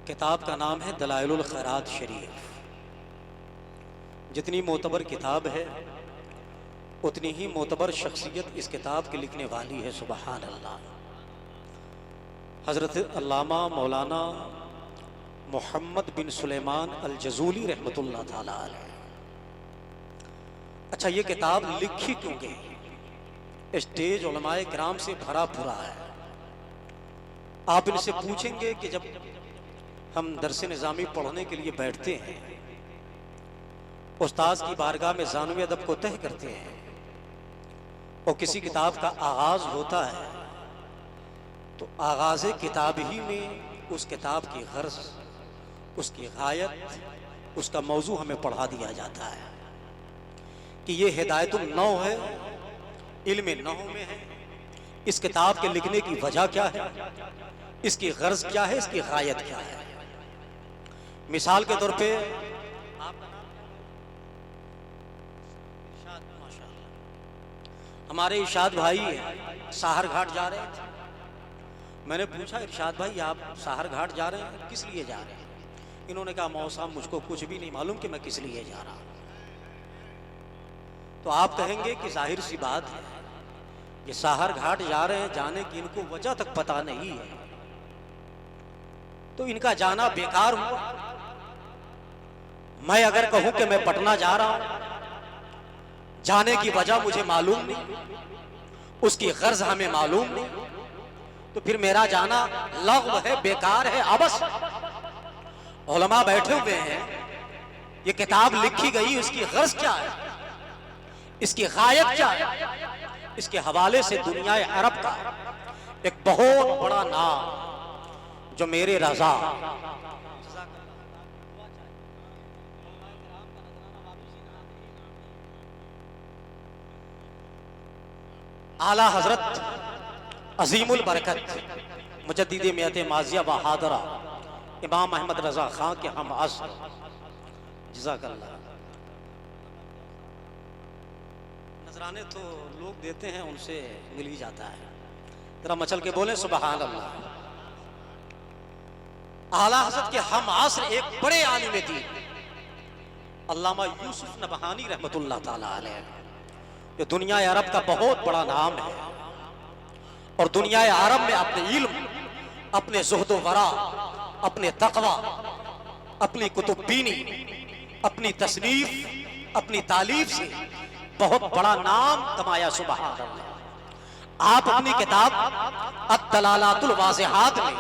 किताब का नाम है दलाइलुल खैरात शरीफ। जितनी मोतबर किताब है उतनी ही मोतबर शख्सियत इस किताब के लिखने वाली है। सुबहान अल्लाह। हज़रत अल्लामा मौलाना मोहम्मद बिन सुलेमान अल जज़ूली रहमतुल्लाह ताला अलैह। अच्छा, ये किताब लिखी क्यों गई? स्टेज उलमाए किराम से भरा पूरा है। आप इनसे पूछेंगे कि जब हम दरस निज़ामी पढ़ने के लिए बैठते हैं, उस्ताद की बारगाह में ज़ानुए अदब को तय करते हैं और किसी किताब का आगाज़ होता है, तो आगाज़ किताब ही में उस किताब की गर्ज, उसकी गायत, उसका मौजू हमें पढ़ा दिया जाता है कि ये हिदायतुन नौ है, इल्म नौ में है। इस किताब के लिखने की वजह क्या है, इसकी गर्ज क्या है, इसकी गायत क्या है। मिसाल के तौर पे हमारे इरशाद भाई साहर घाट जा रहे थे। मैंने पूछा, इरशाद भाई आप साहर घाट जा रहे हैं, किस लिए जा रहे हैं? इन्होंने कहा, मौसम मुझको कुछ भी नहीं मालूम कि मैं किस लिए जा रहा हूं। तो आप कहेंगे कि जाहिर सी बात है, ये साहर घाट जा रहे हैं, जाने की इनको वजह तक पता नहीं है, तो इनका जाना बेकार हुआ। मैं अगर कहूं कि मैं पटना जा रहा हूं, जाने की वजह मुझे मालूम नहीं, उसकी गर्ज हमें मालूम नहीं, तो फिर मेरा जाना लग़्व है, बेकार है, अबस। उलमा बैठे हुए हैं, ये किताब लिखी गई, उसकी गर्ज क्या है, इसकी गायत क्या है? इसके हवाले से दुनिया अरब का एक बहुत बड़ा नाम जो मेरे रजा आला हजरत अजीमुल बरकत मुजद्दिद मियत माजिया व हादरा इमाम अहमद रजा खां के हम असर जज़ाकल्लाह। नजराने तो लोग देते हैं, उनसे मिल ही जाता है। जरा मचल के बोले सुबहान अल्लाह। आला हज़रत के हम आसर एक बड़े आलिम दीन अल्लामा यूसुफ नबहानी रहमतुल्लाह ताला अलैह, ये दुनिया अरब का बहुत बड़ा नाम है और दुनिया अरब में अपने इल्म, अपने ज़ुहद वरा, अपने तक़वा, अपनी कुतुब्बीनी, अपनी तसनीफ, अपनी तालीफ से बहुत बड़ा नाम कमाया। सुबहान अल्लाह। आप अपनी किताब अद-दलालातुल वाज़िहात में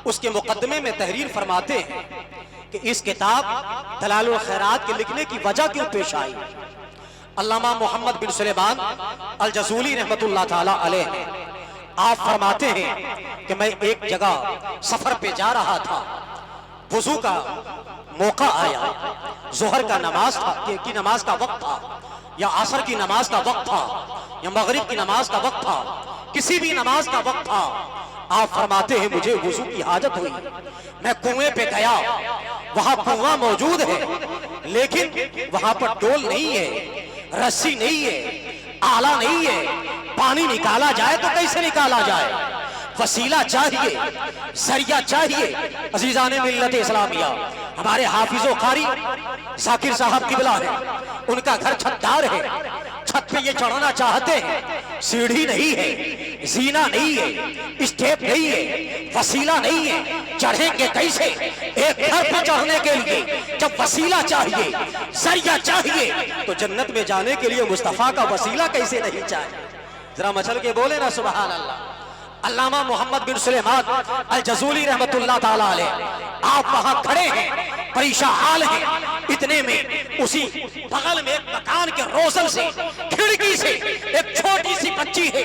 उसके मुकदमे में तहरीर फरमाते हैं कि इस किताब दलाइलुल खैरात के लिखने की वजह क्यों पेश आई। अल्लामा मोहम्मद बिन सुलेमान अल जज़ूली रहमतुल्लाह ताला अलैह, आप फरमाते हैं कि मैं एक जगह सफर पे जा रहा था, वुज़ू का मौका आया, ज़ोहर का नमाज था की नमाज का वक्त था, या असर की नमाज का वक्त था, या मगरिब की नमाज का वक्त था, किसी भी नमाज का वक्त था। आप फरमाते हैं मुझे वुज़ू की हाजत हुई, मैं कुएं पे गया, वहां कुआं मौजूद है, लेकिन वहां पर डोल नहीं है, रस्सी नहीं है, आला नहीं है, पानी निकाला जाए तो कैसे निकाला जाए? वसीला चाहिए, जरिया चाहिए। अजीजाने मिल्लत इस्लामिया, हमारे हाफिजो कारी जाकिर साहब किबला है, उनका घर छतदार है, छत पे ये चढ़ना चाहते हैं, सीढ़ी नहीं है, जीना नहीं है, स्टेप नहीं है, वसीला नहीं है, चढ़ेंगे कैसे? एक घर पे चढ़ने के लिए जब वसीला चाहिए, जरिया चाहिए, तो जन्नत में जाने के लिए मुस्तफा का वसीला कैसे नहीं चाहिए? जरा मचल के बोले ना सुबहान अल्लाह। अल्लामा मोहम्मद बिन सुलेमान अल जज़ूली रहमतुल्लाह ताला अलैह, आप वहां खड़े हैं, परेशान हाल है, इतने में उसी बगल में एक मकान के रोशन से, खिड़की से एक छोटी सी बच्ची है,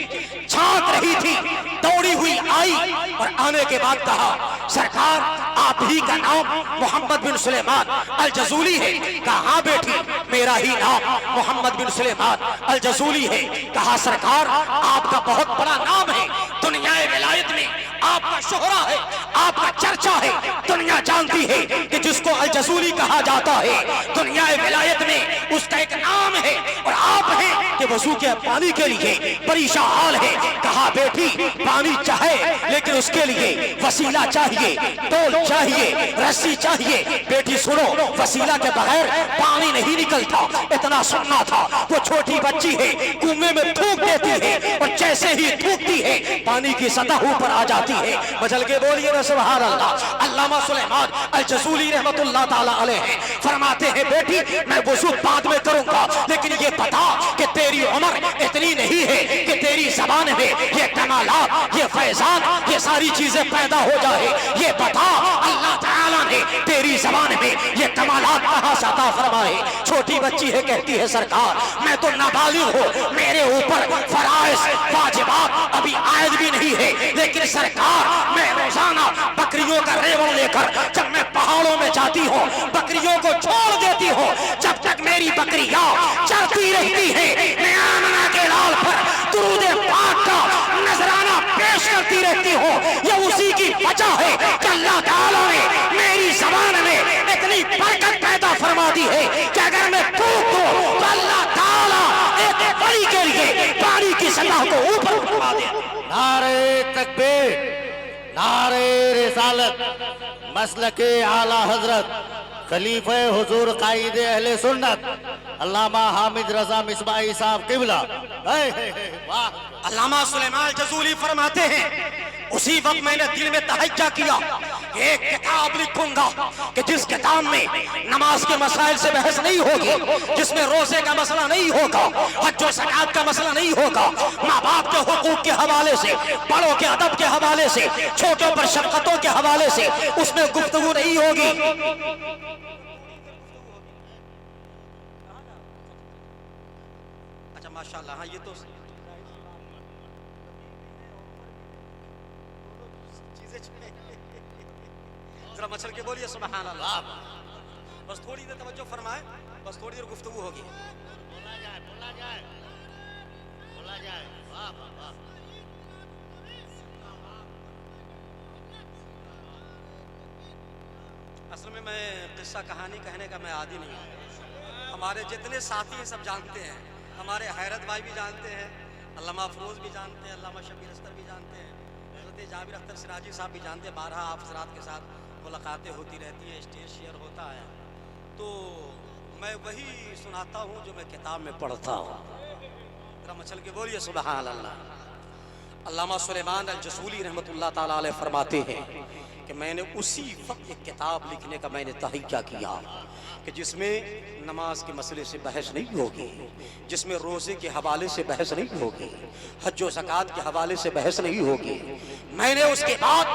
झांक रही थी, दौड़ी हुई आई और आने के बाद कहा, सरकार आप ही का नाम मोहम्मद बिन सुलेमान अल जज़ूली है? कहा हाँ बेटी, मेरा ही नाम मोहम्मद बिन सुलेमान अल जज़ूली है। कहा सरकार आपका बहुत बड़ा नाम है, दुनिया विलायत में आपका शोहरा है, आपका चर्चा है, दुनिया जानती है कि जिसको अल जज़ूली कहा जाता है, दुनिया विलायत में उसका एक नाम है, और आप हैं कि वजू के पानी के लिए परेशान हाल है। कहा बेटी पानी चाहे लेकिन उसके लिए वसीला चाहिए, डोल चाहिए, रस्सी चाहिए। बेटी सुनो, वसीला के बगैर पानी नहीं निकलता, इतना सुनना था। वो छोटी बच्ची है, कुएं में थूक देती है और जैसे ही थूकती है पानी की सतह ऊपर आ जाती है। बचल के बोलिए ना सुभान अल्लाह। अल्लामा सुलेमान अल जसूली रहमतुल्लाह ताला अलैह फरमाते हैं बेटी मैं वजू बाद में करूंगा, लेकिन ये पता कि तेरी उम्र इतनी नहीं है कि तेरी जबान में ये कमालात, ये फैजान, ये सारी चीजें पैदा हो जाए। ये बता अल्लाह ताला ने तेरी जबान में ये कमालात कहां से अता फरमाए। छोटी बच्ची है, कहती है सरकार मैं तो नाबालिग हूं, मेरे ऊपर फराइज वाजिबात अभी आयद भी नहीं है, लेकिन सरकार मैं रोजाना बकरियों का रेवड़ लेकर जब मैं पहाड़ों में जाती हूँ बकरियों को छोड़ देती हूँ। जब तक मेरी बकरियां चलती रहती है मैं आमना के लाल पर दुरूद पाक का नजराना पेश करती रहती हूँ। ये उसी की वजह है कि अल्लाह ताला ने मेरी जबान में इतनी बरकत पैदा फरमा दी है कि अगर मैं थूक दूं तो अल्लाह ताला एक वली के लिए पानी की सतह को ऊपर उठा दे। नारे तकबीर, नारे रिसालत, मसलके आला हजरत खलीफे हुजूर कायदे अहले सुन्नत अल्लामा हामिद रजा मिसबाही साहब किबला। वाह। अल्लामा सुलेमान जसूली फरमाते हैं उसी वक्त मैंने दिल में तहज्जा किया एक किताब लिखूंगा कि जिस किताब में नमाज के मसाइल से बहस नहीं होगी, जिसमें रोजे का मसला नहीं होगा, हज और ज़कात का मसला नहीं होगा, माँ बाप के हुकूक के हवाले से, बड़ों के अदब के हवाले से, छोटों पर शफकतों के हवाले से उसमें गुफ्तगू नहीं होगी। अच्छा माशाल्लाह, हाँ ये तो जरा मचल के बोलिए सुभान अल्लाह। बस थोड़ी देर तवज्जो फरमाए, बस थोड़ी देर गुफ्तगू होगी। बोला जाए, बोला जाए, बोला जाए। वाह वाह वाह। असल में मैं किस्सा कहानी कहने का मैं आदी नहीं हूँ। हमारे जितने साथी हैं सब जानते हैं, हमारे हैरत भाई भी जानते हैं, अल्लामा अफरोज भी जानते हैं, अल्लामा शबीर अस्तर भी जानते हैं, हज़रत जाबिर अख्तर सिराजी साहब भी जानते हैं। 12 अफसरात के साथ मुलाकातें होती रहती हैं, स्टेज शेयर होता है, तो मैं वही सुनाता हूँ जो मैं किताब में पढ़ता हूँ। जरा मचल के बोलिए सुभान अल्लाह। अल्लामा सुलेमान अल जसूली रहमतुल्लाह ताला अलैह फरमाते हैं कि मैंने उसी वक्त एक किताब लिखने का मैंने तहैया किया कि जिसमें नमाज के मसले से बहस नहीं होगी, जिसमें रोज़े के हवाले से बहस नहीं होगी, हज और ज़कात के हवाले से बहस नहीं होगी। मैंने उसके बाद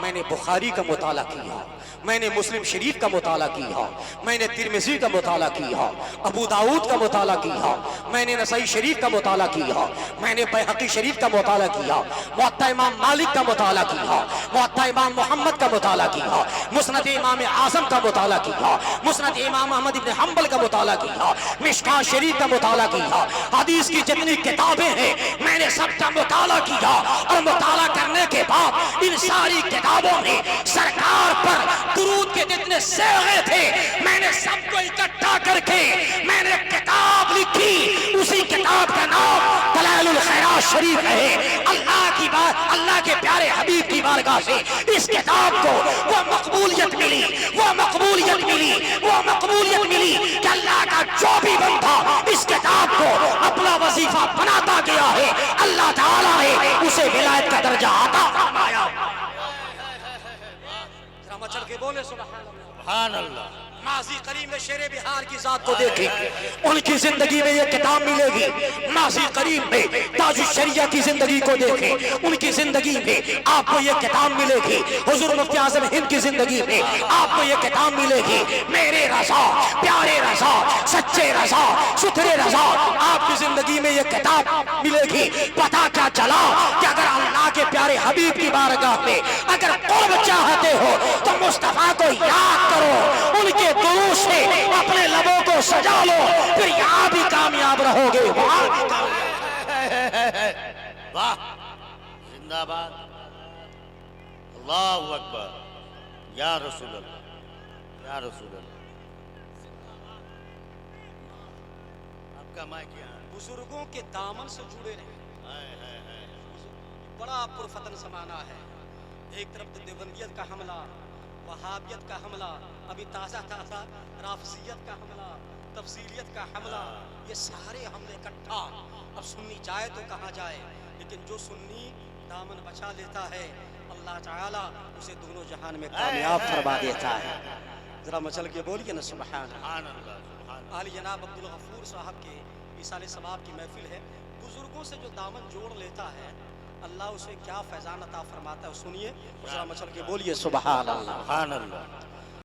मैंने बुखारी का मुताला किया, मैंने मुस्लिम शरीफ का मुताला किया, मैंने तिरमिज़ी का मुताला किया, अबू दाऊद का मुताला किया, मैंने नसाई शरीफ का मुताला किया, मैंने बैहक़ी शरीफ का मुताला किया, मुअत्ता इमाम मालिक का मुताला किया, मुअत्ता इमाम मोहम्मद का मुताला किया, मुस्नद इमाम आज़म का मुताला किया, मुस्नद इमाम अहमद इब्न हम्बल का मुताला किया, मिशकात शरीफ का मुताला किया। हदीस की जितनी किताबें हैं मैंने सबका मुताला किया, और मुताला करने के बाद इन सारी किताबों में सरकार पर दुरूद के जितने सेगे थे मैंने सबको इकट्ठा करके मैंने किताब लिखी। उसी किताब का नाम दलाइलुल खैरात शरीफ है। अल्लाह की बात, अल्लाह के प्यारे हबीब की बारगाह से इस किताब को वो मकबूलियत मिली, वो मकबूलियत मिली, वो मकबूलियत मिली कि अल्लाह का जो भी बंदा इस किताब को अपना वजीफा बनाता गया है अल्लाह ताला ने उसे विलायत का दर्जा अता फरमाया। चल के बोले सुभान अल्लाह। माजी करीम में शेरे बिहार की जात को देखें, उनकी जिंदगी में ये किताब मिलेगी। माजी करीम में ताजुश शरिया की जिंदगी को देखें, उनकी जिंदगी में आपको ये किताब मिलेगी। हुजूर मुफ्ती आज़म हिंद की जिंदगी में आपको ये किताब मिलेगी। मेरे रज़ा, प्यारे रज़ा, सच्चे रज़ा, सुथरे रज़ा, आपकी जिंदगी में ये किताब मिलेगी। पता क्या चला कि अगर अल्लाह के प्यारे हबीब की बारगाह में अगर कुर्ब चाहते हो तो मुस्तफा को याद करो, उनके दुरूद से अपने लबों को सजा लो, फिर यहाँ भी कामयाब रहोगे, वहां भी कामयाब। वाह, जिंदाबाद, अल्लाहु अकबर, या रसूल अल्लाह, या रसूल अल्लाह। का माइक यहाँ बुजुर्गों के दामन से जुड़े रहे। है। बड़ा पुरफतन जमाना है। एक तरफ तो देवबंदियत का हमला, वहाबियत का हमला, अभी ताज़ा ताज़ा राफजियत का हमला, तफसीलियत का हमला, ये सारे हमले इकट्ठा। अब सुन्नी जाए तो कहाँ जाए, लेकिन जो सुन्नी दामन बचा लेता है अल्लाह ताला उसे दोनों जहान में कामयाब फरमा देता है। जरा मचल के बोलिए ना सुभान अल्लाह। आली जनाब अब्दुल गफूर साहब के इसाले सवाब की महफिल है। बुजुर्गों से जो दामन जोड़ लेता है अल्लाह उसे क्या फैजान अता फरमाता है, सुनिए। जरा मचल के बोलिए सुभान अल्लाह।